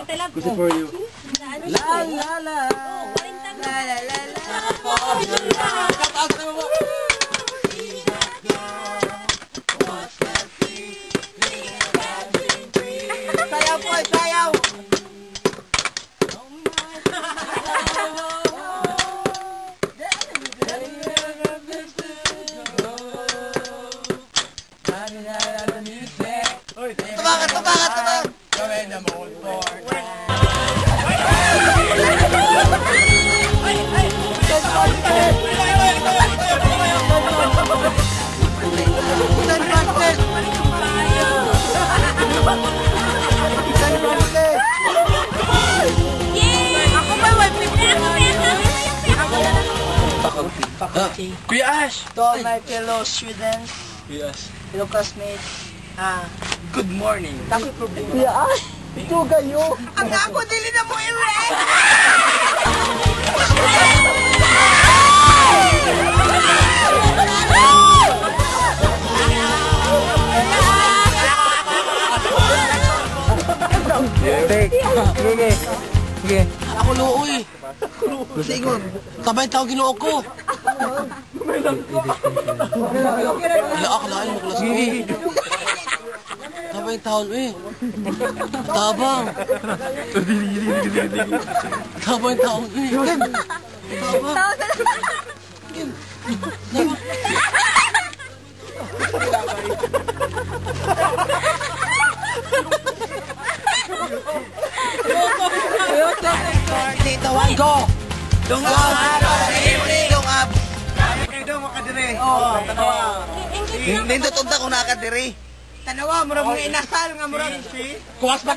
Good for you. La la la. La la la la. Sayaw po, sayaw. Tumakan. Gawin na mo. Kuya Ash! To all my fellow students, Kuya Ash. fellow classmates, Good morning. tako'y problema. Kuya, ito kayo. Ang ako, dili na mo i-rent! Sige. Ako luoy. Sige. Tabay tao ginoo ko. Ila akalain mo klas ko. Tabay taon eh. Tabang. Tabay taon eh. Dito, one, go! Dungap! Dungap! Kayo makadire. Oo, tanawa. Nindot unta kung nakadire. Tanawa, murag mga inasal nga murag. Kuwas ba?